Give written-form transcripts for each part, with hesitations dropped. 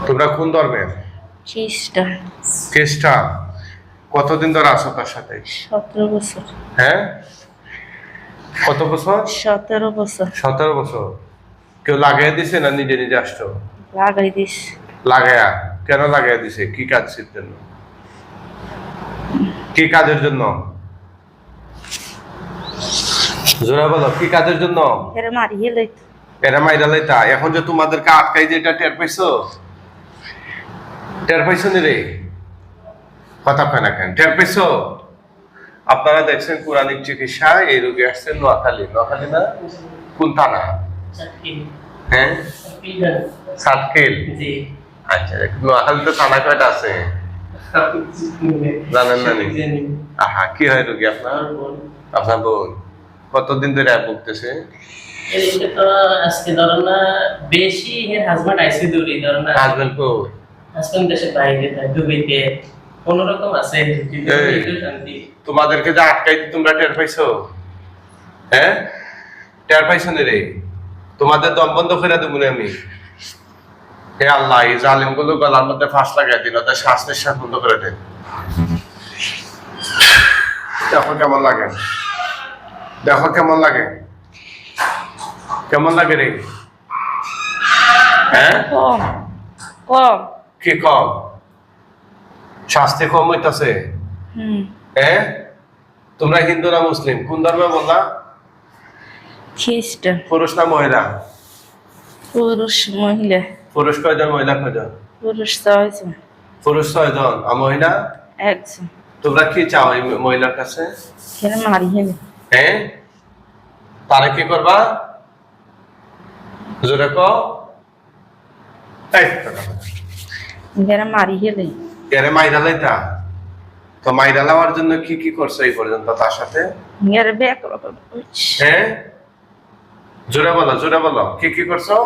তোমরা কোন ধর্মের? খ্রিস্টান। খ্রিস্টান। কতদিন ধরে আছো তার সাথে? 17 বছর। হ্যাঁ, কত বছর? 17 বছর। 17 বছর। কেউ লাগাই দিছে না নিজে নিজে আসছো? লাগাই দিস। লাগায়া? কেন লাগাই দিছে? কি কাজের জন্য? কি কাজের জন্য? জোরে বলো, কি কাজের জন্য? এরা মারিয়ে লইতো। এরা মাইরা লাইতা। এখন যে তোমাদেরকে আটকাই যে এটা টের পাইছো? টের পাইছো নি রে? কথা কয় না কেন? টের পাইছো? আপনারা দেখছেন কোরআনিক চিকিৎসা, এই রোগী আসছেন নোয়াখালী। নোয়াখালী না কোন থানা? হ্যাঁ, সাতকেল। আচ্ছা, নোয়াখালী তো থানা কয়টা আছে জানেন না? আহা, কি হয় রোগী আপনার? আপনার বোন কতদিন ধরে ভুগতেছে? আজকে ধরো না বেশি হাজবেন্ড আইসি দূরে ধরো না। হাজবেন্ড কো? হাজবেন্ড দেশের বাইরে দুবাইতে কোন রকম আছে শান্তি। তোমাদেরকে যে আটকাইতে তোমরা টের পাইছো? হ্যাঁ, টের পাইছো নি রে? তোমাদের দম বন্ধ করে দেবো আমি। হে আল্লাহ, এই জালিম গুলো গলার মধ্যে ফাঁস লাগাই দিন, ওদের শ্বাস নিঃশ্বাস বন্ধ করে দেন। দেখো কেমন লাগে, দেখো কেমন লাগে, কেমন লাগে রে? হ্যাঁ, কম কম। কি কম? শাস্তি কম হইতাছে? হ্যাঁ, তোমরা হিন্দু না মুসলিম? কোন ধর্মে বললা? খ্রিস্টান। পুরুষ না মহিলা? পুরুষ মহিলা। পুরুষ কয়জন, মহিলা কয়জন? পুরুষ 6 জন। পুরুষ 6 জন আর মহিলা 1 জন। তোমরা কি চাও এই মহিলার কাছে? এরা মারিয়ে লই। হ্যাঁ, তারে কি করবা? জোরে কও। এই এরা মারিয়ে লই। এরে মাইরা লাইতা? তো মাইরা লাওয়ার জন্য কি কি করছো এই পর্যন্ত তার সাথে? এরা ব্যাক রকম। হ্যাঁ, জোরে বলো, জোরে বলো, কি কি করছো?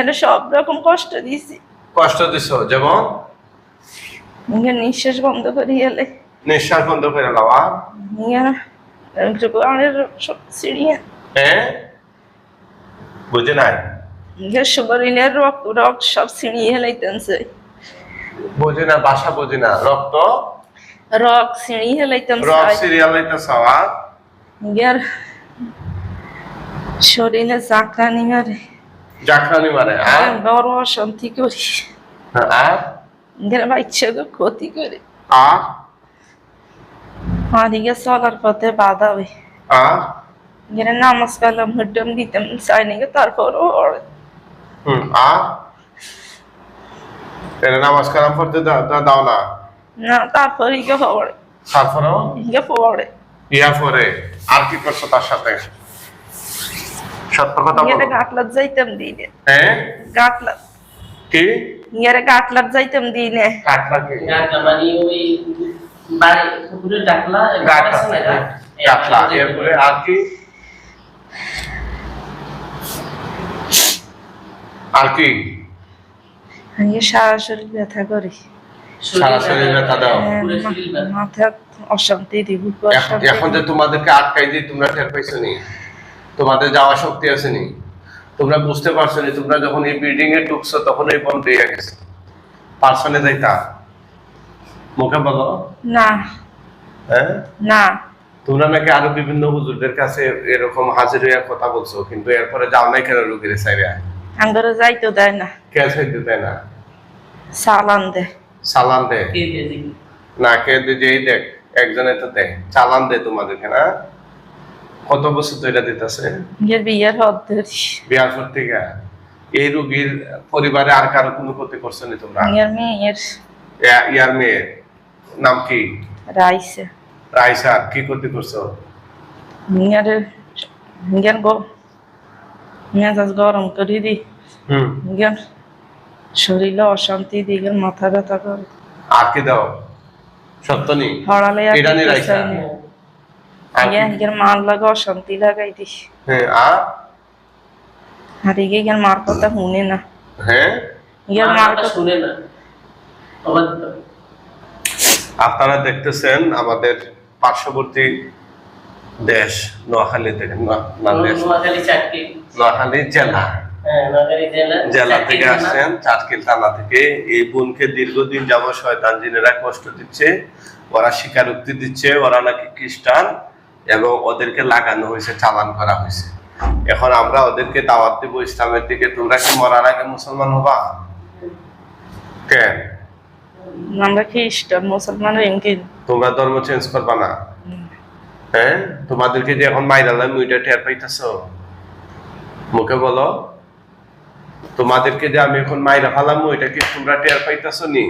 এরা সব রকম কষ্ট দিছি। কষ্ট দিছো যেমন? নিঃশ্বাস বন্ধ করে এলে। নিঃশ্বাস বন্ধ করে লাওয়া? সিঁড়িয়া। হ্যাঁ, বুঝে নাই? শরীরের রক্ত রক্ত সব ছিঁড়িয়ে হেলাইতেছে। বুঝে না, ভাষা বুঝে না। রক্ত রক ছিঁড়িয়ে হেলাইতেছে। রক সিরিয়াল হইতে সাওয়া ইয়ার শরীরে জাকরানি মারে। জাকরানি মারে? আর বড় অশান্তি করি। আর এর বাচ্চাকে ক্ষতি করে। আর আদিকে চলার পথে বাধা হয়। আর এর নামাজ কালাম হড্ডম দিতাম চাই নাকি তারপরও আর এরা নামাজ কালাম পড়তে দাও না? না, তারপরে ইকে পড়ে। তারপরেও ইকে পড়ে। ইয়া পরে আর কি করছো তার সাথে? সত্য কথা বলো। গাটলাত যাইতাম দিনে। হ্যাঁ, গাটলাত কি? ইয়ারে গাটলাত যাইতাম দিনে। কাটলা কি? মানে ওই বাড়ি পুকুরে ডাকলা কাটলা। এরপরে আর কি? আর কি? সারা শরীর ব্যথা করি। সারা শরীর ব্যথা দাও? মাথা অশান্তি দিব। এখন যে তোমাদেরকে আটকাই দিয়ে তোমরা টের পাইছো নি? তোমাদের যাওয়া শক্তি আছে নি? তোমরা বুঝতে পারছো নি? তোমরা যখন এই বিল্ডিং এ ঢুকছো তখন এই বন পেয়ে গেছে। পার্সনে যাইতা? মুখে বলো না। হ্যাঁ, না। তোমরা নাকি আরো বিভিন্ন হুজুরদের কাছে এরকম হাজির হইয়া কথা বলছো, কিন্তু এরপরে যাও নাই কেন রুগীর চাইবে? আঙ্গরে যাইতো দেয় না। কে চাইতে দেয় না? চালান দে। চালান দে না? কে যেই দেখ একজনে তো দেয়, চালান দে তোমাদেরকে না? কত বছর ধরে দিতেছে? বিয়ের হদ ধরি। বিয়ার পর থেকে এই রুগীর পরিবারে আর কারো কোনো ক্ষতি করছো নি তোমরা? মেয়ের ইয়ার মেয়ের নাম কি? রাইসে। রাইসা। কি ক্ষতি করছো? মেজাজ গরম করে দি। শরীরে অশান্তি দিকে মাথা ব্যথা করে। আর কি দাও? সত্য নি? হড়ালে ইরানি রাইসা। মার লাগে অশান্তি লাগাই দিস। হ্যাঁ, আর ইয়ার মার কথা শুনে না। হ্যাঁ, ইয়ার মার কথা শুনে না। আপনারা দেখতেছেন আমাদের পার্শ্ববর্তী দেশ নোয়াখালী থেকে, নোয়াখালী জেলা হ্যাঁ, নোয়াখালী জেলা থেকে আসছেন, চাটখিল থানা থেকে। এই বোনকে দীর্ঘদিন যাবৎ শয়তান জিনেরা কষ্ট দিচ্ছে, ওরা স্বীকারোক্তি দিচ্ছে ওরা নাকি খ্রিস্টান এবং ওদেরকে লাগানো হয়েছে, চালান করা হয়েছে। এখন আমরা ওদেরকে দাওয়াত দিব ইসলামের দিকে। তোমরা কি মরার আগে মুসলমান হবা? কেন? আমরা খ্রিস্টান মুসলমান এমকি তোমরা ধর্ম চেঞ্জ করবা না? হ্যাঁ, তোমাদেরকে যে এখন মাইরালাম ওইটা টের পাইতেছ? মুখে বলো, তোমাদেরকে যে আমি এখন মাইরা ফালাম ওইটা কি তোমরা টের পাইতেছ নি?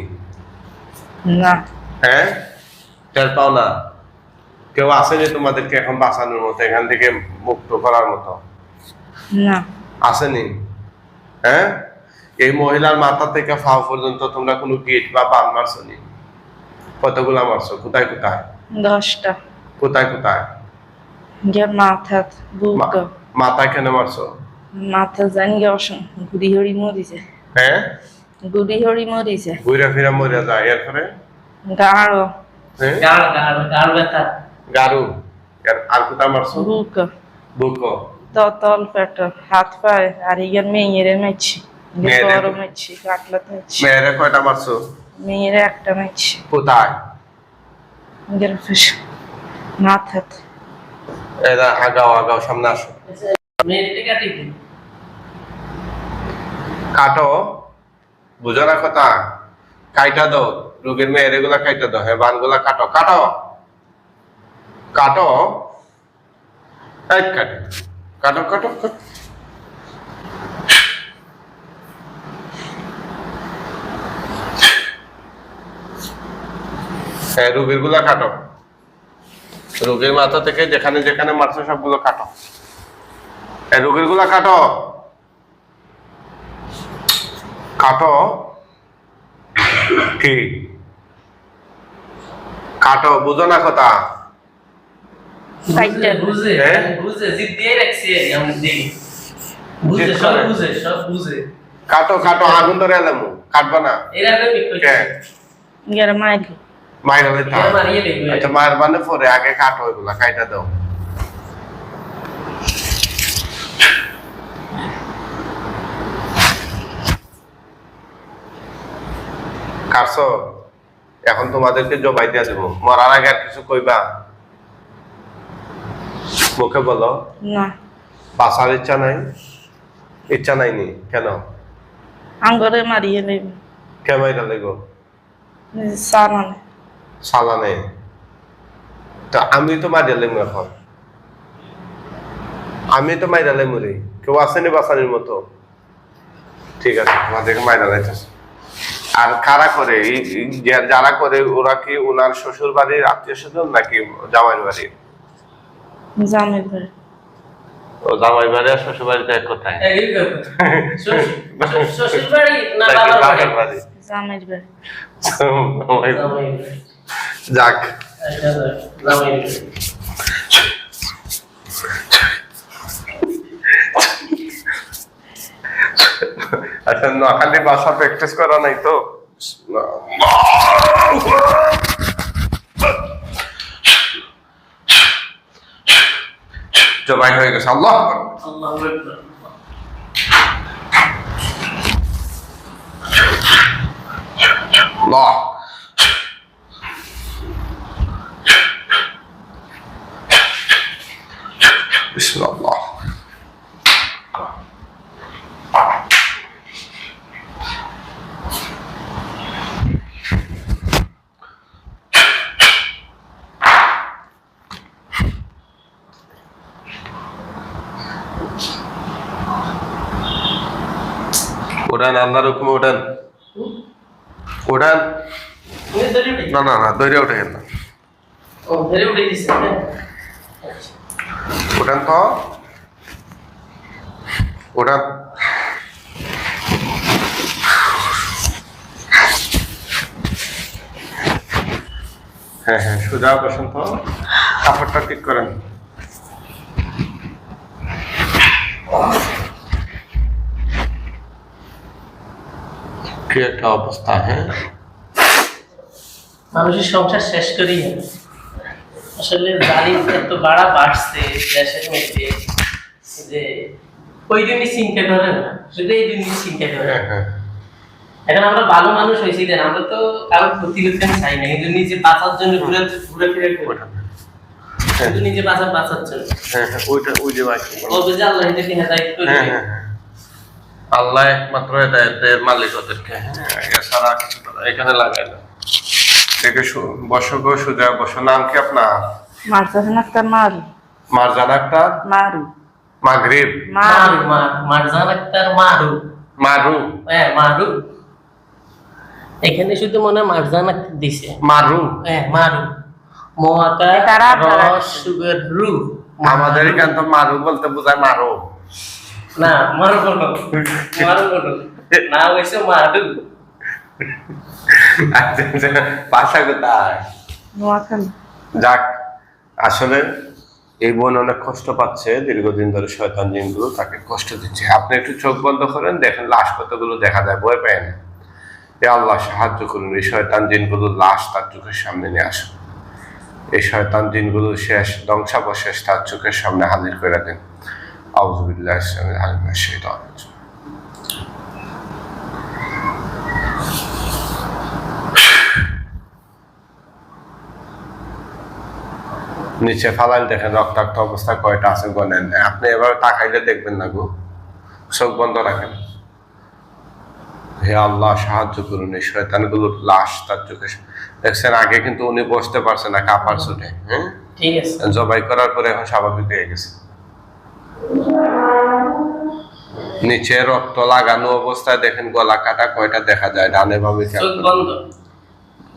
না। হ্যাঁ, টের পাও না? কেউ আছে যে তোমাদেরকে এখন বাঁচানোর মতো, এখান থেকে মুক্ত করার মতো? না। আসেনি? হ্যাঁ, এই মহিলার মাথা থেকে ফাও পর্যন্ত তোমরা কোনো গিট বা বান মারছো নি? কতগুলা মারছো? কোথায় কোথায়? 10টা। কোথায় কোথায়? মাথা, বুক, মাথায় কেন মারছো? মাথা জানি গুড়ি হরি মরিছে। হ্যাঁ, গুড়ি হরি মরিছে। ঘুরে ফিরে মরে যায়। এরপরে গাড়ো, হ্যাঁ, গাড় ব্যথা, গারু। আর কোথায় মারছো? বুক, বুক। তল পেট, হাত পায়ে, আর ইয়ার মেয়েরে মেছি। মেয়েরে? বড় মেছি, কাটলাতে মেছি। মেয়েরে কয়টা মারছো? মেয়েরে একটা মেছি। কোথায়? মাথা। এরা আগাও আগাও, সামনে আসো। মেয়েটা কাটি দিই। কাটো, বুঝো না কথা? কাইটা দাও, রোগীর মেয়ের এগুলা কাইটা দাও। হ্যাঁ, বানগুলা কাটো কাটো কাটো। এই কাটো কাটো কাটো কাটো। হ্যাঁ, রোগীর গুলা কাটো। রোগীর মাথা থেকে যেখানে যেখানে মারছো সবগুলো কাটো। এই রোগীর গুলা কাটো কাটো। কি কাটো, বুঝো না কথা? বুঝে হ্যাঁ? বুঝে জিদ দিয়ে রাখছি আমি দেখি। বুঝে জিদ সব করে? বুঝে সব বুঝে। কাটো কাটো, আগুন ধরে এলাম। কাটবা না? এরা আমি কই ইয়ার মাইল। মায়ের হলে থাক। এরা মারিয়ে দেখবে। আচ্ছা, মায়ের মানে পরে আগে কাটো, এগুলা কাইটা দাও। কাটছো? এখন তোমাদেরকে জবাই দিয়ে দেবো। মরার আগে আর কিছু কইবা? মুখে বলো। না। বাঁচার ইচ্ছা নাই? ইচ্ছা নাইনি কেন? আঙ্গরে মারিয়ে নেব। কে মাইরা লেগো? সালানে। সালানে? তা আমি তো মাইরা লেমু এখন। আমি তো মাইরা লেমু রে। কেউ আসেনি বাঁচানির মতো? ঠিক আছে, আমাদেরকে মাইরা লাইতেছে। আর কারা করে? যারা করে ওরা কি ওনার শ্বশুর বাড়ির আত্মীয় স্বজন নাকি জামাই বাড়ির? জামের বাড়ি। ও, জামাই বাড়ি আর শ্বশুর বাড়িতে এক কোথায়? শ্বশুর বাড়ি না নাকি বাবার বাপের বাড়ি? বাড়ি? জামের বাড়ি। জামাই বাড়ি। জামাই বাড়ি। যাক, জামাই বাড়ি। আচ্ছা, নোয়াখালী ভাষা প্র্যাকটিস করা নাই তো? জবাই হয়ে গেছে। আল্লাহ আল্লাহু আকবার। আল্লাহ। বিসমিল্লাহ। উড়ান, আল্লাহর হুকুমে উড়ান। উড়ান। তুমি ধরে উঠে। না না না, দৈরে উঠে গেল। ও ধরে উঠে দিছে। উঠান তো, উঠান। হ্যাঁ হ্যাঁ, সোজা বসেন তো, কাপড়টা ঠিক করেন। কি একটা অবস্থা! হ্যাঁ, মানুষের সংসার শেষ করেই হবে। আসলে জানি এত বাড়া বাড়ছে দেশের মধ্যে যে ওই দিনই চিন্তা করে না। শুধু এই জিনিস চিন্তা করে হ্যাঁ হ্যাঁ এখন আমরা ভালো মানুষ হয়েছি দেন আমরা তো কারোর ক্ষতি করতে চাই না কিন্তু নিজে বাঁচার জন্য ঘুরে ঘুরে ফিরে করি শুধু নিজে বাঁচার জন্য হ্যাঁ হ্যাঁ ওইটা ওই যে ভাই বলবে যে আল্লাহ এদেরকে হেদায়েত করে হ্যাঁ দিবে। হ্যাঁ হ্যাঁ আল্লাহ একমাত্র হেদায়েতের মালিক ওদেরকে, হ্যাঁ, এছাড়া কিছু না। এখানে লাগাই না থেকে বসো গো, সোজা বসো। নাম কি আপনার? মারজান আক্তার মারু। মারজান আক্তার মারু। মাগরিব মারু। মারজান আক্তার মারু। মারু হ্যাঁ মারু। এখানে শুধু মনে হয় মারজান আক্তার দিছে। মারু হ্যাঁ মারু। মোয়াকা তারা সুগার রু। আমাদের এখান তো মারু বলতে বোঝায় মারো। না মারু বলো, মারু বলো না, হয়েছে মারু। ভাষা কোথায়? নোয়াখালী। যাক, আসলে এই বোন অনেক কষ্ট পাচ্ছে, দীর্ঘদিন ধরে শয়তান জিনগুলো তাকে কষ্ট দিচ্ছে। আপনি একটু চোখ বন্ধ করেন, দেখেন লাশ কতগুলো দেখা যায়, ভয় পায় না। এ আল্লাহ সাহায্য করুন, এই শয়তান জিনগুলো লাশ তার চোখের সামনে নিয়ে আসুন। এই শয়তান জিনগুলো শেষ ধ্বংসাবশেষ তার চোখের সামনে হাজির করে দেন। আউযু বিল্লাহি মিনাশ শাইতানির রাজিম। নিচে ফালাইল দেখেন, রক্তাক্ত অবস্থায় কয়টা আছে গনেন। আপনি এবার তাকাইলে দেখবেন না গো, চোখ বন্ধ রাখেন। হে আল্লাহ সাহায্য করুন, এই শয়তানগুলোর লাশ তার চোখে দেখছেন। আগে কিন্তু উনি বসতে পারছে না, কাপার ছুটে। হ্যাঁ ঠিক আছে, জবাই করার পরে এখন স্বাভাবিক হয়ে গেছে। নিচে রক্ত লাগানো অবস্থায় দেখেন গলা কাটা কয়টা দেখা যায়, ডানে বামে খেয়াল চোখ করুন। বন্ধ।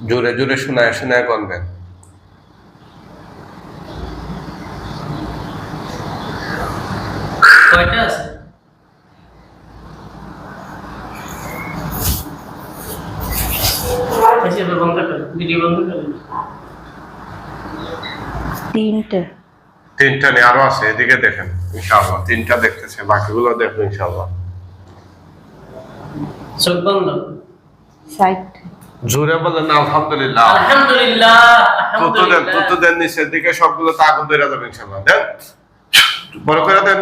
জোরে জোরে শোনায় শোনায় গনবেন। কয়টা আছে? আচ্ছা, এবার বন্ধ করো, ভিডিও বন্ধ করো। তিনটে। তিনটা নেই, আরো আছে, এদিকে দেখেন। ইনশাআল্লাহ তিনটা দেখতেছে, বাকিগুলো দেখবো ইনশাআল্লাহ। চোখ বন্ধ। সাইড। জোরে বলেন আলহামদুলিল্লাহ। আলহামদুলিল্লাহ, তুতু দেন, আলহামদুলিল্লাহ। তুতু দেন, নিচের দিকে সবগুলো তো আগুন ধরে যাবে ইনশাআল্লাহ। দেন, বড় করে দেন,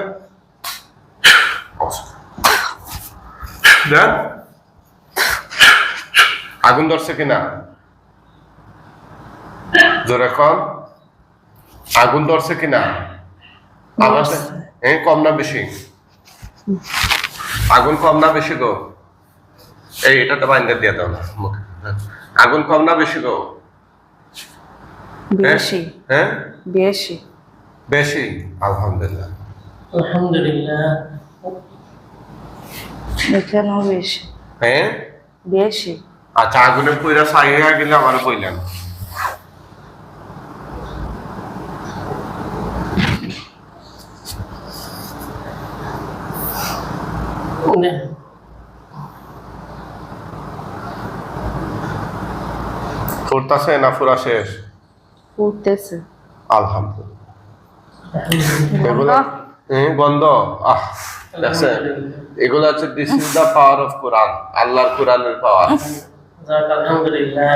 দেন। আগুন ধরছে কিনা জোরে কম। আগুন ধরছে কিনা? আবার হ্যাঁ, কম না বেশি? আগুন কম না বেশি গো? এই এটাতে বাইন্দা দিয়ে দাও না মুখে। আগুন কম না বেশি গো? বেশি। হ্যাঁ বেশি। বেশি। আলহামদুলিল্লাহ। আলহামদুলিল্লাহ। এখানেও বেশি। হ্যাঁ বেশি। আচ্ছা, আগুনে পুরা ছাই হয়ে গেলে আমার বললেন। না, ফুরতাছে না ফুরা শেষ? উঠতেছে। আলহামদুলিল্লাহ। এগুলা গন্ধ, আহ দেখছেন, এগুলো হচ্ছে this is the power of Quran, আল্লাহর কোরআনের পাওয়ার। যাক আলহামদুলিল্লাহ।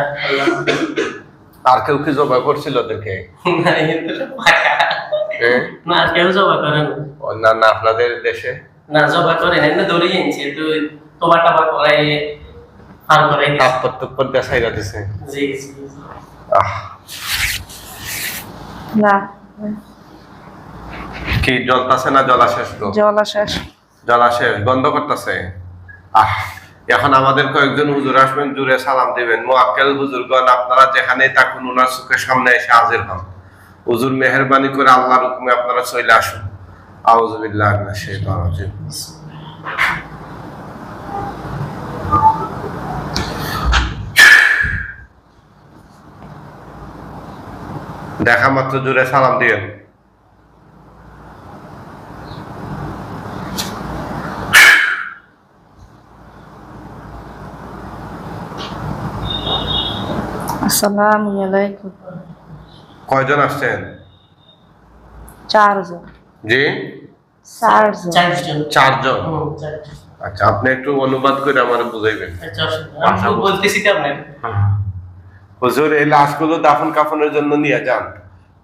আর কেউ কি জবাই করছিল দেখে? না, কিন্তু সব ফাঁকা। না, আর কেউ জবা করে না। অন্যান্য আপনাদের দেশে না, জবা করে না, এমনি দৌড়ে গেছে তো তোবা টাবা করাই পার করাই দিছে। তাপ্পর তুপ্পর দেখাইরা দিছে। জি জি। আহ না, কি জ্বলতাছে না জলা শেষ গো? জলাশেষ। জলা শেষ, বন্ধ করতেছে। আহ এখন আমাদের কয়েকজন হুজুর আসবেন, জুড়ে সালাম দিবেন। মুআক্কেল বুজুর্গণ, আপনারা যেখানেই থাকুন ওনার চোখের সামনে এসে হাজির হন। হুজুর মেহেরবানি করে আল্লাহর হুকুমে আপনারা চলে আসুন। আউযু বিল্লাহি মিনাশ শাইতানির রাজিম। দেখা মাত্র জুড়ে সালাম দিয়েন। আসসালামু আলাইকুম। কয়জন আসছেন? 4 জন। জি 4 জন। 4 জন। 4 জন। 4 জন। আচ্ছা, আপনি একটু অনুবাদ করে আমার বুঝাইবেন। আচ্ছা, আমি বলতেছি তো আপনাকে। হুজুর, এই লাশগুলো দাফন কাফনের জন্য নিয়ে যান।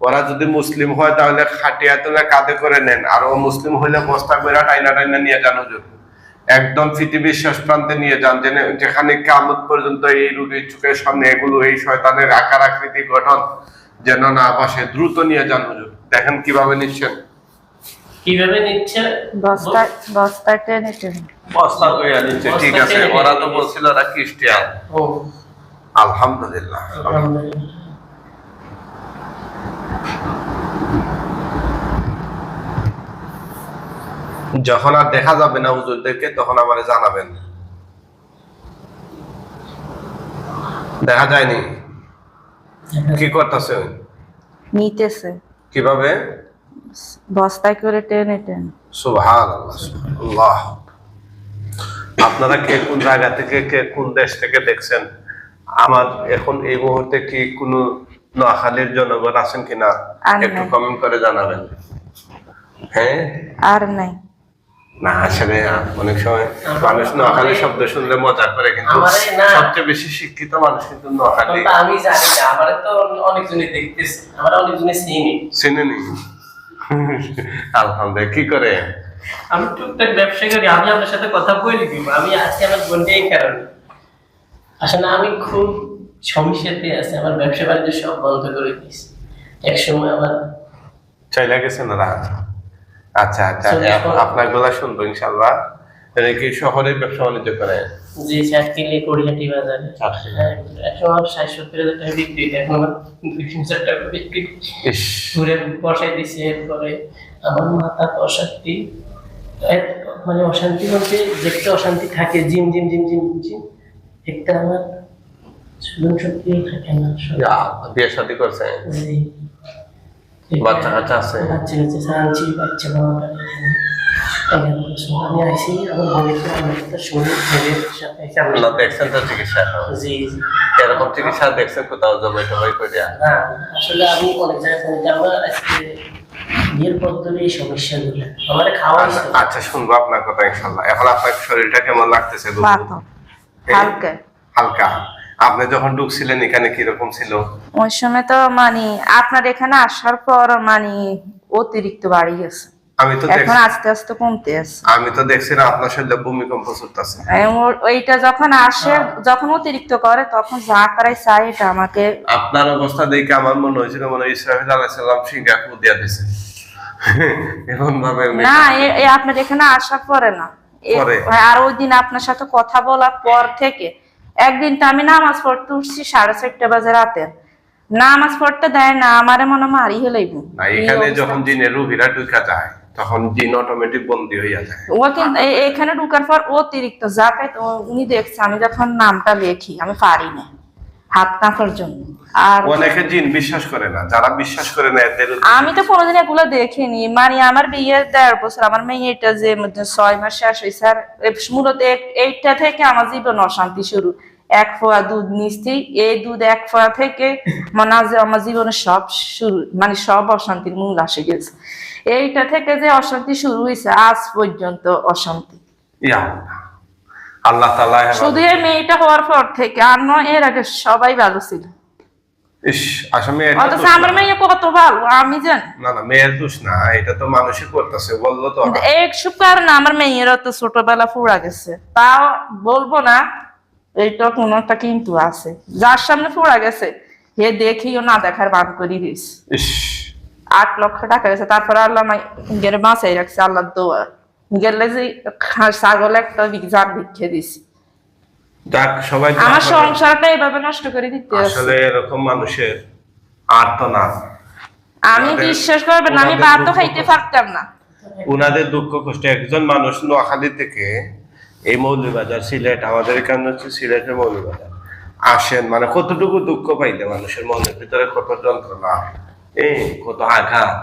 ওরা যদি মুসলিম হয় তাহলে খাটিয়া তুলে কাঁধে করে নেন, আর ও মুসলিম হইলে বস্তা করে টাইনা টাইনা নিয়ে যান হুজুর। একদম পৃথিবীর শেষ প্রান্তে নিয়ে যান, যেখানে কিয়ামত পর্যন্ত এই রোগীর চোখের সামনে এগুলো, এই শয়তানের আকার আকৃতি গঠন যেন না বসে, দ্রুত নিয়ে যান হুজুর। দেখেন কিভাবে নিচ্ছেন, কিভাবে নিচ্ছে? বস্তায় টেনে টেনে। বস্তা কইয়া নিচ্ছে। ঠিক আছে, ওরা তো বলছিল ওরা খ্রিস্টান। ও আলহামদুলিল্লাহ। আলহামদুলিল্লাহ। যখন আর দেখা যাবে না হুজুরদেরকে তখন আমারে জানাবেন। দেখা যায়নি, কি করতেছে? নিতেছে কিভাবে? বস্তায় করে টেনে টেনে। সুবহানাল্লাহ, সুবহানাল্লাহ। আপনারা কে কোন জায়গা থেকে, কে কোন দেশ থেকে দেখছেন? আমার এখন এই মুহূর্তে কি কোন নোয়াখালীর জনগণ আছেন কিনা একটু কমেন্ট করে জানাবেন। হ্যাঁ, আর নাই না আসলে অনেক সময় মানুষ নোয়াখালী শব্দ শুনলে মজা করে, কিন্তু সবচেয়ে বেশি শিক্ষিত মানুষ কিন্তু নোয়াখালী। আমি জানি না, আমার তো অনেকজনই দেখতেছে, আমার অনেকজনই চিনেনি। আলহামদুলিল্লাহ। কি করে? আমি টুকটাক ব্যবসা করি, আমি আপনার সাথে কথা বলি দিব। আমি আজকে আমার বোনকে এই কারণে আসলে আমি খুব সমস্যাতে আছি, আমার ব্যবসা বাণিজ্য সব বন্ধ করে দিয়েছি। এক সময় আমার চাইলা গেছেন ওরা। আচ্ছা আচ্ছা, আপনার গলা শুনবো ইনশাল্লাহ। কি শহরে ব্যবসা বাণিজ্য করে? জি, চাটকিলি কোড়িয়াটি বাজারে। হ্যাঁ, এখন আমার 60-70 হাজার টাকা বিক্রি, এখন আমার 20,000 টাকা বিক্রি ঘুরে বসাই দিছি। এরপরে আমার মাথা অশান্তি, মানে অশান্তি বলতে যেটা অশান্তি থাকে, gym gym gym gym gym, একটা আমার সুযোগ শক্তি থাকে না। বিয়ে শাদী করছে? জি। বাচ্চা কাচ্চা আছে? বাচ্চা কাচ্চা সারাচ্ছি, বাচ্চা বাবা আমি আইসি আমার বোনের সাথে না দেখছেন তো চিকিৎসা? জি এরকম চিকিৎসা দেখছেন কোথাও জবাই টবাই করে? না, আসলে আমি অনেক জায়গায় শুনেছি। আমার আজকে বিয়ের পর ধরে এই সমস্যাগুলো আমার খাওয়া। আচ্ছা, শুনবো আপনার কথা ইনশাল্লাহ। এখন আপনার শরীরটা কেমন লাগতেছে? হালকা হালকা। আপনি যখন ঢুকছিলেন এখানে কিরকম ছিল? ওই সময় তো মানে আপনার এখানে আসার পর মানে অতিরিক্ত বাড়ি গেছে। আমি তো এখন আস্তে আস্তে কমতে আছে। আমি তো দেখছি না আপনার শরীরে ভূমিকম্প চলতেছে। ওইটা যখন আসে, যখন অতিরিক্ত করে তখন যা করাই চাই এটা আমাকে। আপনার অবস্থা দেখে আমার মনে হয়েছিল মনে হয় ইসরাফিল আলাইহিস সালাম সিঙ্গাপুর দিয়া দিয়েছে এমন ভাবে। না, আপনার এখানে আসার পরে না, আর ওই দিন আপনার সাথে কথা বলার পর থেকে একদিন তো আমি নামাজ পড়তে উঠছি 4:30 বাজে রাতে, নামাজ পড়তে দেয় না, আমারে মনে মারি হলেইব না। এখানে যখন জিনের রুহিরা ঢুকা যায় তখন জিন অটোমেটিক বন্দী হইয়া যায়। ও কিন্তু এখানে ঢুকার পর অতিরিক্ত জাকাত উনি দেখছে, আমি যখন নামটা লেখি আমি পারি না হাত কাঁপার জন্য। আর অনেকে জিন বিশ্বাস করে না, যারা বিশ্বাস করে না এদের আমি তো কোনোদিন এগুলো দেখিনি। মানে আমার বিয়ের 1.5 বছর, আমার মেয়ে এটা যে 6 মাস শেষ হয়েছে, আর মূলত এইটা থেকে আমার জীবন অশান্তি শুরু। 1 ফোঁয়া দুধ নিচ্ছি, এই দুধ 1 ফোঁয়া থেকে মনে হয় যে আমার জীবনের সব শুরু, মানে সব অশান্তির মূল আসে গেছে। এইটা থেকে যে অশান্তি শুরু হয়েছে আজ পর্যন্ত অশান্তি। আল্লাহ তাআলা শুধু এই মেয়েটা হওয়ার পর থেকে, আর নয় এর আগে সবাই ভালো ছিল। অথচ আমার মেয়ে কত ভালো আমি জানি। না না, মেয়ের দোষ না, এটা তো মানুষই করতেছে বললো তো। একশো কারণে আমার মেয়ের তো ছোটবেলা পুরা গেছে, তাও বলবো না এইটা কোন একটা কিন্তু আছে। যার সামনে পুরা গেছে হে দেখিও না দেখার বাদ করি দিস। 8 লক্ষ টাকা গেছে, তারপর আল্লাহ গেলে বাঁচাই রাখছে, আল্লাহ দোয়া গেলে যে ছাগল একটা বিঘা ভিক্ষে দিছি। সবাই আমার সংসারটা এভাবে নষ্ট করে দিতে আসলে এরকম মানুষের আর তো না। আমি বিশ্বাস করবেন আমি ভাত তো খাইতে পারতাম না। উনাদের দুঃখ কষ্ট। একজন মানুষ নোয়াখালী থেকে এই মৌলভীবাজার সিলেট, আমাদের এখানে হচ্ছে সিলেটের মৌলভীবাজার আসেন, মানে কতটুকু দুঃখ পাইলে মানুষের মনের ভিতরে কত যন্ত্রণা, কত আঘাত,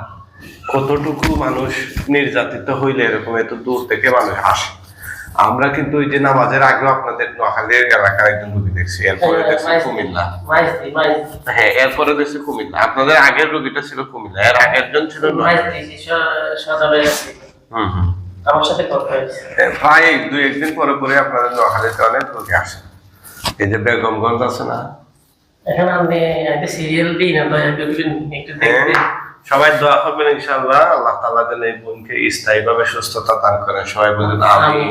কতটুকু মানুষ নির্যাতিত হইলে এরকম এত দূর থেকে মানুষ আসে। আমরা কিন্তু ওই যে নামাজের আগেও আপনাদের নোয়াখালীর এলাকার একজন রোগী দেখছি, এরপরে দেখছি কুমিল্লা। হ্যাঁ, এরপরে দেখছি কুমিল্লা। আপনাদের আগের রোগীটা ছিল কুমিল্লা, এর আগের জন ছিল আমার সাথে কথা হয়েছে। প্রায় 2-1 দিন পরে পরে আপনাদের নোয়াখালীতে অনেক রোগী আসে। এই যে বেগমগঞ্জ আছে না, এখন আমি একটা সিরিয়াল দিই না, তো একটু দেখতে। সবাই দোয়া করবেন ইনশাআল্লাহ, আল্লাহ তাআলা যেন এই বোনকে স্থায়ীভাবে সুস্থতা দান করেন। সবাই বলেন আমিন।